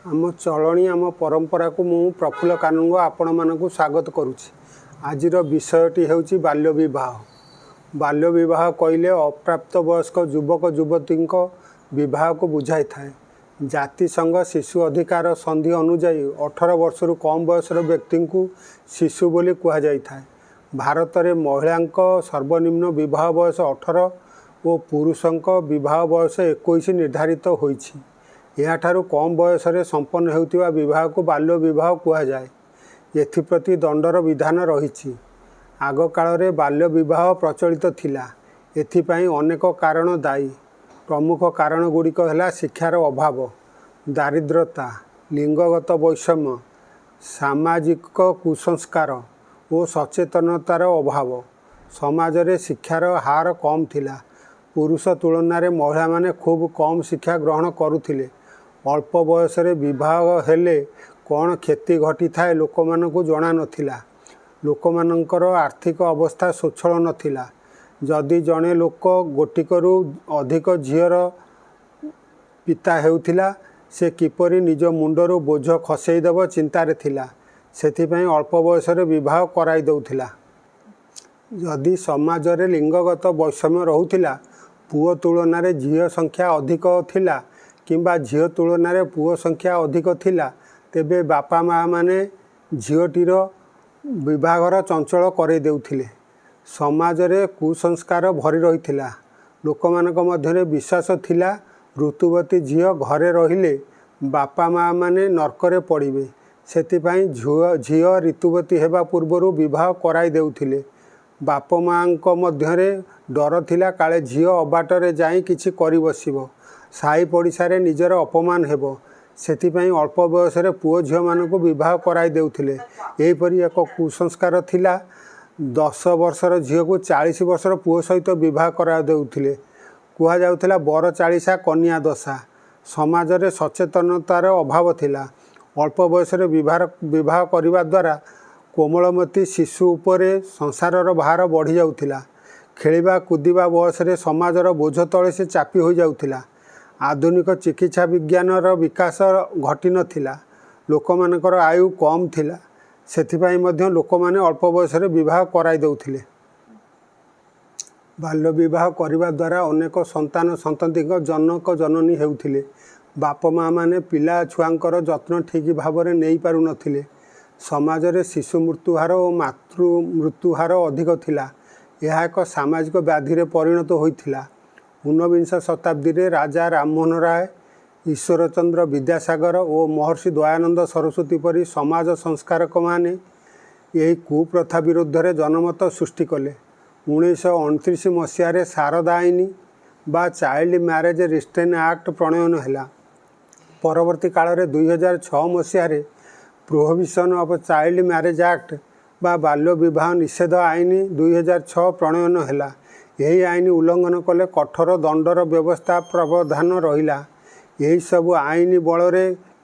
आम चलणी आम परंपरा को मु प्रफुल्ल कानून आपण मानक स्वागत करुच्ची। आजिर विषयटी हेउची बाल्य विवाह। बाल्य विवाह कहले अप्राप्त वयस्क युवक युवती विवाह को बुझाई थाए। जातिसंघ शिशु अधिकार संधि अनुजाई 18 वर्ष रु कम बयसर व्यक्ति को शिशु बोली कहुई थाए। भारत में महिला सर्वनिम्न विवाह बयस 18 और पुरुषों विवाह बयस 21 निर्धारित होईछि। याठारु कम बयस संपन्न होउतिबा विवाह को बाल्य विवाह कहुए। एथिप्रति दंडर विधान रही। आग काल रे बाल्य विवाह प्रचलित थिला। एथिपाई अनेक कारण दायी। प्रमुख कारण गुड़िक है शिक्षार अभाव, दारिद्रता, लिंगगत वैषम्य, सामाजिक कुसंस्कार और सचेतनतार अभाव। समाज रे शिक्षार हार कम थिला। पुरुष तुलन में महिला माने खूब कम शिक्षा ग्रहण करुथिले। अल्प बयस विवाह हेले कौन क्षति घटी थाए लोक मानकु जना नथिला। लोक मानकर आर्थिक अवस्था स्वच्छल नथिला। जदि जड़े लोक गोटिकरू अधिक झीर पिता हेउथिला से किपरि निज मुंडरू बोझ खसईदेव चिंतार थिला। सेथिपई अल्प बयस विवाह कराई दउथिला। जदि समाज रे लिंगगत वैषम्य रहुथिला, पुओ तुलन में झील संख्या अधिक थिला किंबा झील तुलन में पुओ संख्या अधिक थिला, तेबे बापा माँ माने झीलटीर विवाहर चंचल करई देउथिले। समाज रे कुसंस्कार भरी रहिथिला। लोक मानक मध्यरे विश्वास थिला ऋतुवती झील घरे रहिले बापा माँ माने नरकरे पड़िबे। सेतिपई झील ऋतुवती हेबा पूर्वरु विवाह कराई देउथिले। बाप माँ मध्यरे डर थिला काले झील अबाटरे जाई किछि करि बसिबो, साई पड़िशारे निजर अपमान हेबो। सेतिपई अल्प बयस पुओ झील मानकु विवाह कराई देउथिले। एहिपरि एक कुसंस्कार थिला। 10 वर्षर झील को 40 वर्षर पुओ सहित विवाह करा देउथिले। कुहा जाउथिला बर 40 कन्या दशा। समाज रे सचेतनतार अभाव थिला। अल्प बयस विवाह करने द्वारा कोमलमती शिशु उपरे संसारर भार बढ़ी जाउथिला। खेलिबा कुदिबा बयस समाजर बोझ तले से चापी हो जाउथिला। आधुनिक चिकित्सा विज्ञानर विकास घटी नथिला। लोक मानकर आयु कम थिला। सेथिपाई मध्य लोक माने अल्प बयस विवाह कराई दउथिले। बाल्य विवाह करने द्वारा अनेक संतान संतति जनक जननी हेउथिले। बाप माँ माने पिला छुआंकर जत्न ठीक भाव में नहीं पारु नथिले। समाज रे शिशु मृत्युहार और मातृ मृत्युहार अधिक थिला। यह एक सामाजिक व्याधि रे परिणत होइथिला। 19 शताब्दी रे राजा राममोहन राय, ईश्वर चंद्र विद्यासागर और महर्षि दयानंद सरस्वती परी समाज संस्कारक माने यही कुप्रथा विरुद्ध रे जनमत सृष्टि कले। 1929 मसीह शारदा आईन बा चाइल्ड मैरेज रिस्ट्रेन एक्ट प्रणयन है। परवर्ती काल रे 2006 मसीह prohibition of child marriage act बा बाल्य विवाह निषेध आईन 2006 प्रणयन है। यही आईन उल्लंघन कले कठोर दंडर व्यवस्था प्रावधान रहिला। यही सब आईन बल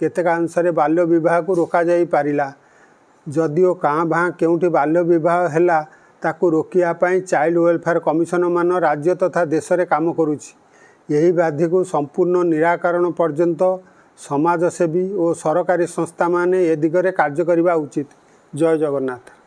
केतेकांश बाल्य विवाह को रोका जाई पारिला। जदिओ काँ भाँ केउठी बाल्य विवाह हैला ताकू रोकिया पाई चाइल्ड वेलफेयर कमिशन मान राज्य तथा देश में काम करुछि। यही व्याधि को संपूर्ण निराकरण पर्यंत समाजसेवी और सरकारी संस्था माने ए दिगरे कार्य करिबा उचित। जय जगन्नाथ।